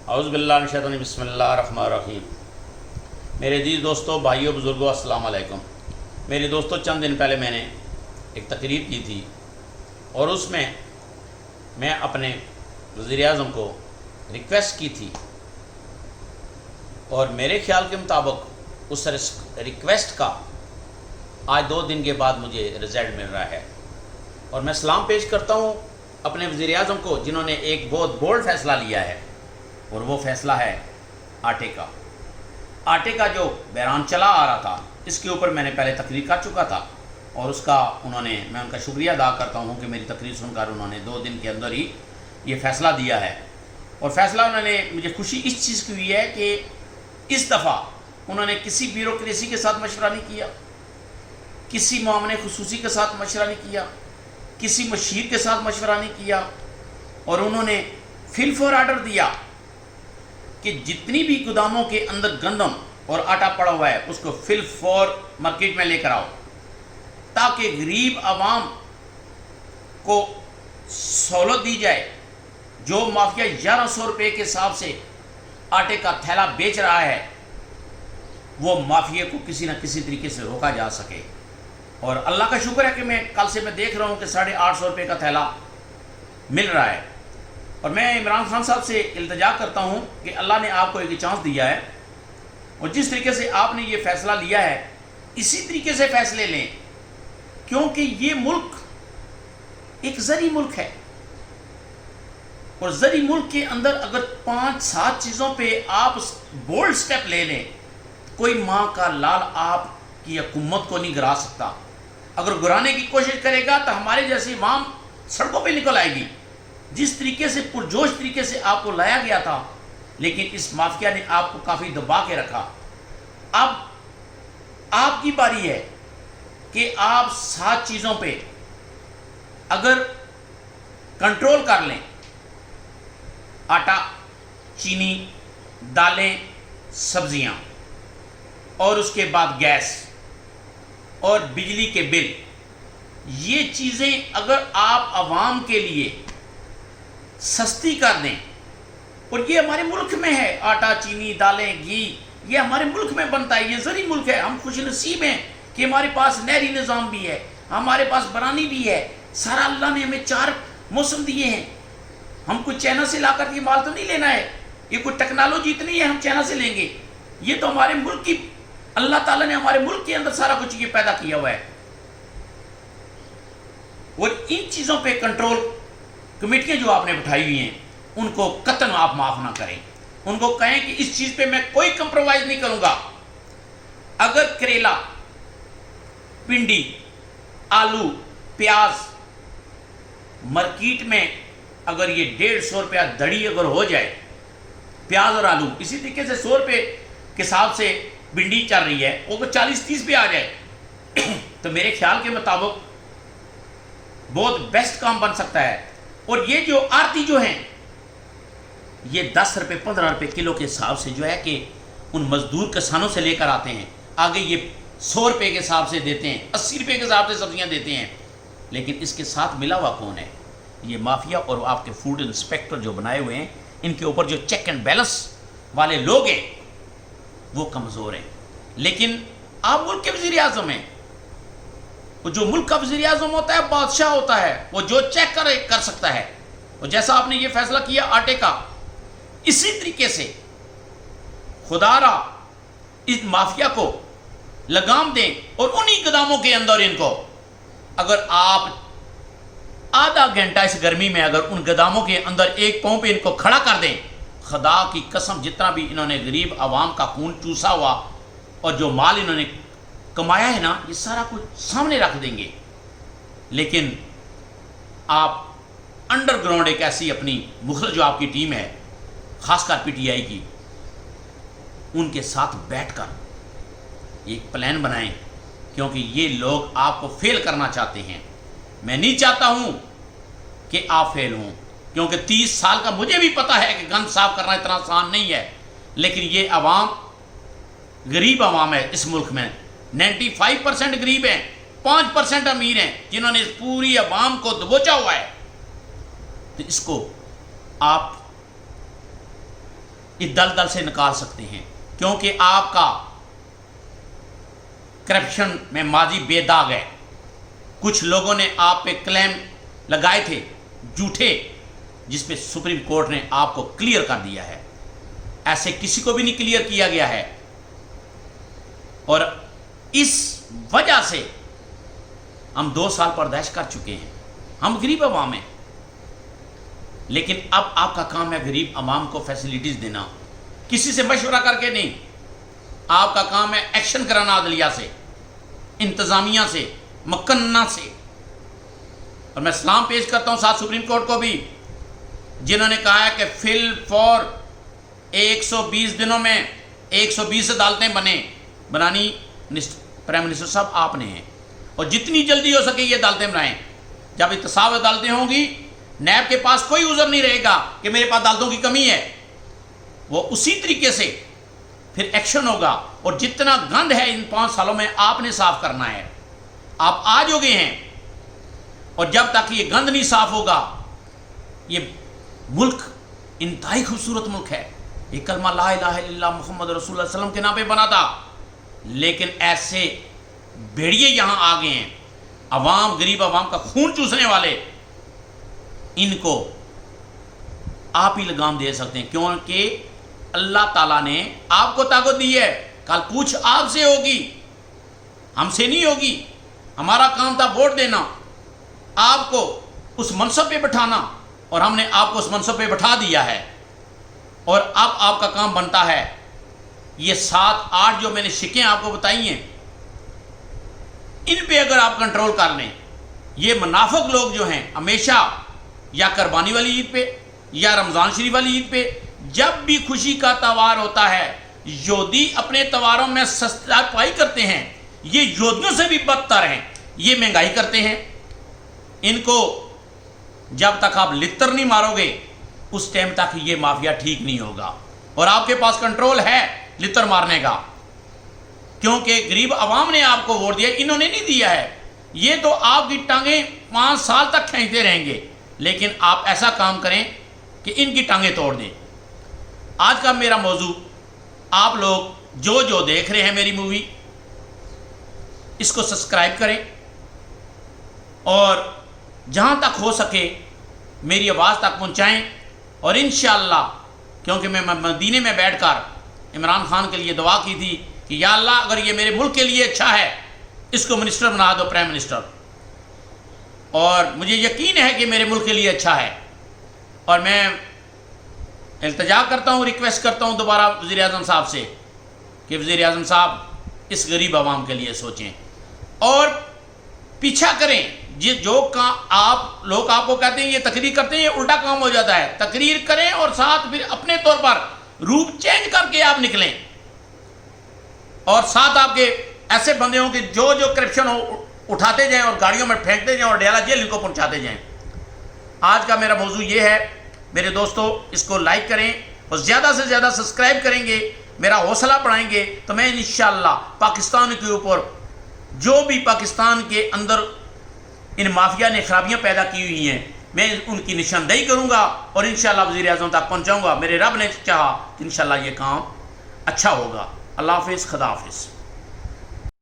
اعوذ باللہ من الشیطان الرجیم، بسم اللہ الرحمن الرحیم۔ میرے عزیز دوستوں، بھائیوں، بزرگوں، السلام علیکم۔ میرے دوستوں، چند دن پہلے میں نے ایک تقریر کی تھی اور اس میں اپنے وزیر اعظم کو ریکویسٹ کی تھی، اور میرے خیال کے مطابق اس ریکویسٹ کا آج 2 دن کے بعد مجھے رزلٹ مل رہا ہے، اور میں سلام پیش کرتا ہوں اپنے وزیر اعظم کو، جنہوں نے ایک بہت بولڈ فیصلہ لیا ہے، اور وہ فیصلہ ہے آٹے کا جو بحران چلا آ رہا تھا۔ اس کے اوپر میں نے پہلے تقریر کر چکا تھا، اور اس کا میں ان کا شکریہ ادا کرتا ہوں کہ میری تقریر سن کر انہوں نے 2 دن کے اندر ہی یہ فیصلہ دیا ہے۔ اور فیصلہ انہوں نے، مجھے خوشی اس چیز کی ہوئی ہے کہ اس دفعہ انہوں نے کسی بیوروکریسی کے ساتھ مشورہ نہیں کیا، کسی معاملے خصوصی کے ساتھ مشورہ نہیں کیا، کسی مشیر کے ساتھ مشورہ نہیں کیا، اور انہوں نے فل فور آرڈر دیا کہ جتنی بھی گوداموں کے اندر گندم اور آٹا پڑا ہوا ہے اس کو فل فور مارکیٹ میں لے کر آؤ، تاکہ غریب عوام کو سہولت دی جائے۔ جو مافیا 1100 روپے کے حساب سے آٹے کا تھیلا بیچ رہا ہے، وہ مافیا کو کسی نہ کسی طریقے سے روکا جا سکے۔ اور اللہ کا شکر ہے کہ کل سے میں دیکھ رہا ہوں کہ 850 روپے کا تھیلا مل رہا ہے۔ اور میں عمران خان صاحب سے التجا کرتا ہوں کہ اللہ نے آپ کو ایک چانس دیا ہے، اور جس طریقے سے آپ نے یہ فیصلہ لیا ہے، اسی طریقے سے فیصلے لیں، کیونکہ یہ ملک ایک زرعی ملک ہے، اور زرعی ملک کے اندر اگر 5-7 چیزوں پہ آپ بولڈ سٹیپ لے لیں، کوئی ماں کا لال آپ کی حکومت کو نہیں گرا سکتا۔ اگر گرانے کی کوشش کرے گا تو ہمارے جیسی عوام سڑکوں پہ نکل آئے گی۔ جس طریقے سے پرجوش طریقے سے آپ کو لایا گیا تھا، لیکن اس مافیا نے آپ کو کافی دبا کے رکھا۔ اب آپ کی باری ہے کہ آپ 7 چیزوں پہ اگر کنٹرول کر لیں، آٹا، چینی، دالیں، سبزیاں، اور اس کے بعد گیس اور بجلی کے بل، یہ چیزیں اگر آپ عوام کے لیے سستی کر دیں، اور یہ ہمارے ملک میں ہے، آٹا، چینی، دالیں، گھی، یہ ہمارے ملک میں بنتا ہے، یہ زرعی ملک ہے۔ ہم خوش نصیب ہیں کہ ہمارے پاس نہری نظام بھی ہے، ہمارے پاس برانی بھی ہے، سارا اللہ نے ہمیں 4 موسم دیے ہیں۔ ہم کوئی چائنا سے لا کر یہ مال تو نہیں لینا ہے، یہ کوئی ٹیکنالوجی اتنی ہے ہم چائنا سے لیں گے، یہ تو ہمارے ملک کی، اللہ تعالیٰ نے ہمارے ملک کے اندر سارا کچھ یہ پیدا کیا ہوا ہے۔ اور ان چیزوں پہ کنٹرول کمیٹیاں جو آپ نے بٹھائی ہوئی ہیں، ان کو قطعاً آپ معاف نہ کریں، ان کو کہیں کہ اس چیز پہ میں کوئی کمپرومائز نہیں کروں گا۔ اگر کریلا، پنڈی، آلو، پیاز مارکیٹ میں اگر یہ 150 روپیہ دھڑی اگر ہو جائے، پیاز اور آلو، اسی طریقے سے 100 روپے کے حساب سے بھنڈی چل رہی ہے، وہ 40-30 پہ آ جائے تو میرے خیال کے مطابق بہت بیسٹ کام بن سکتا ہے۔ اور یہ جو آڑتی جو ہیں، یہ 10 روپے 15 روپے کلو کے حساب سے جو ہے کہ ان مزدور کسانوں سے لے کر آتے ہیں، آگے یہ 100 روپے کے حساب سے دیتے ہیں، 80 روپے کے حساب سے سبزیاں دیتے ہیں، لیکن اس کے ساتھ ملا ہوا کون ہے؟ یہ مافیا اور آپ کے فوڈ انسپیکٹر جو بنائے ہوئے ہیں، ان کے اوپر جو چیک اینڈ بیلنس والے لوگ ہیں وہ کمزور ہیں۔ لیکن آپ ملک کے وزیر اعظم ہیں، وہ جو ملک کا وزیر اعظم ہوتا ہے بادشاہ ہوتا ہے، وہ جو چیک کر سکتا ہے۔ اور جیسا آپ نے یہ فیصلہ کیا آٹے کا، اسی طریقے سے خدا را اس مافیا کو لگام دیں، اور انہی گوداموں کے اندر ان کو اگر آپ آدھا گھنٹہ اس گرمی میں اگر ان گوداموں کے اندر ایک پاؤں پہ ان کو کھڑا کر دیں، خدا کی قسم جتنا بھی انہوں نے غریب عوام کا خون چوسا ہوا اور جو مال انہوں نے کمایا ہے نا، یہ سارا کچھ سامنے رکھ دیں گے۔ لیکن آپ انڈر گراؤنڈ ایک ایسی اپنی مخلص جو آپ کی ٹیم ہے، خاص کر پی ٹی آئی کی، ان کے ساتھ بیٹھ کر ایک پلان بنائیں، کیونکہ یہ لوگ آپ کو فیل کرنا چاہتے ہیں۔ میں نہیں چاہتا ہوں کہ آپ فیل ہوں، کیونکہ 30 سال کا مجھے بھی پتا ہے کہ گند صاف کرنا اتنا آسان نہیں ہے، لیکن یہ عوام غریب عوام ہے اس ملک میں، 95% غریب ہیں، 5% امیر ہیں، جنہوں نے اس پوری عوام کو دبوچا ہوا ہے۔ تو اس کو آپ اس دلدل سے نکال سکتے ہیں، کیونکہ آپ کا کرپشن میں ماضی بے داغ ہے۔ کچھ لوگوں نے آپ پہ کلیم لگائے تھے جھوٹے، جس پہ سپریم کورٹ نے آپ کو کلیئر کر دیا ہے، ایسے کسی کو بھی نہیں کلیئر کیا گیا ہے۔ اور اس وجہ سے ہم 2 سال پردیش کر چکے ہیں، ہم غریب عوام ہیں، لیکن اب آپ کا کام ہے غریب عوام کو فیسلٹیز دینا، کسی سے مشورہ کر کے نہیں۔ آپ کا کام ہے ایکشن کرانا عدلیہ سے، انتظامیہ سے، مکنہ سے۔ اور میں سلام پیش کرتا ہوں ساتھ سپریم کورٹ کو بھی، جنہوں نے کہا ہے کہ فل فور 120 دنوں میں 120 عدالتیں بنانی پرائم منسٹر صاحب آپ نے ہیں، اور جتنی جلدی ہو سکے یہ عدالتیں بنائیں۔ جب احتساب عدالتیں ہوں گی، نیب کے پاس کوئی عذر نہیں رہے گا کہ میرے پاس عدالتوں کی کمی ہے، وہ اسی طریقے سے پھر ایکشن ہوگا۔ اور جتنا گند ہے ان 5 سالوں میں آپ نے صاف کرنا ہے، آپ آج ہو گئے ہیں، اور جب تک یہ گند نہیں صاف ہوگا، یہ ملک انتہائی خوبصورت ملک ہے، یہ کلمہ لا الہ الا اللہ محمد رسول اللہ صلی اللہ علیہ وسلم کے نام پہ بنا تھا، لیکن ایسے بھیڑیے یہاں آ گئے ہیں، عوام، غریب عوام کا خون چوسنے والے، ان کو آپ ہی لگام دے سکتے ہیں، کیونکہ اللہ تعالیٰ نے آپ کو طاقت دی ہے۔ کل پوچھ آپ سے ہوگی، ہم سے نہیں ہوگی۔ ہمارا کام تھا ووٹ دینا، آپ کو اس منصب پہ بٹھانا، اور ہم نے آپ کو اس منصب پہ بٹھا دیا ہے، اور اب آپ کا کام بنتا ہے یہ 7-8 جو میں نے شکیں آپ کو بتائی ہیں، ان پہ اگر آپ کنٹرول کر لیں۔ یہ منافق لوگ جو ہیں ہمیشہ یا قربانی والی عید پہ یا رمضان شریف والی عید پہ، جب بھی خوشی کا تہوار ہوتا ہے، یہودی اپنے تہواروں میں سستا پائی کرتے ہیں، یہ یہودیوں سے بھی بدتر ہیں، یہ مہنگائی کرتے ہیں۔ ان کو جب تک آپ لتر نہیں مارو گے، اس ٹائم تک یہ مافیا ٹھیک نہیں ہوگا، اور آپ کے پاس کنٹرول ہے لتر مارنے کا، کیونکہ غریب عوام نے آپ کو ووٹ دیا، انہوں نے نہیں دیا ہے۔ یہ تو آپ کی ٹانگیں 5 سال تک کھینچتے رہیں گے، لیکن آپ ایسا کام کریں کہ ان کی ٹانگیں توڑ دیں۔ آج کا میرا موضوع، آپ لوگ جو دیکھ رہے ہیں میری مووی، اس کو سبسکرائب کریں، اور جہاں تک ہو سکے میری آواز تک پہنچائیں، اور انشاءاللہ، کیونکہ میں مدینے میں بیٹھ کر عمران خان کے لیے دعا کی تھی کہ یا اللہ اگر یہ میرے ملک کے لیے اچھا ہے، اس کو منسٹر بنا دو، پرائم منسٹر، اور مجھے یقین ہے کہ میرے ملک کے لیے اچھا ہے۔ اور میں التجا کرتا ہوں، ریکویسٹ کرتا ہوں دوبارہ وزیر اعظم صاحب سے کہ وزیر اعظم صاحب اس غریب عوام کے لیے سوچیں، اور پیچھا کریں۔ جو آپ لوگ آپ کو کہتے ہیں یہ تقریر کرتے ہیں، یہ الٹا کام ہو جاتا ہے۔ تقریر کریں اور ساتھ پھر اپنے طور پر روپ چینج کر کے آپ نکلیں، اور ساتھ آپ کے ایسے بندے ہوں کہ جو کرپشن اٹھاتے جائیں اور گاڑیوں میں پھینکتے جائیں اور ڈیلا جیل ان کو پہنچاتے جائیں۔ آج کا میرا موضوع یہ ہے میرے دوستو، اس کو لائک کریں اور زیادہ سے زیادہ سبسکرائب کریں گے، میرا حوصلہ بڑھائیں گے، تو میں انشاءاللہ پاکستان کے اوپر جو بھی پاکستان کے اندر ان مافیا نے خرابیاں پیدا کی ہوئی ہیں، میں ان کی نشاندہی کروں گا، اور انشاءاللہ وزیر اعظم تک پہنچاؤں گا۔ میرے رب نے چاہا کہ انشاءاللہ یہ کام اچھا ہوگا۔ اللہ حافظ، خدا حافظ۔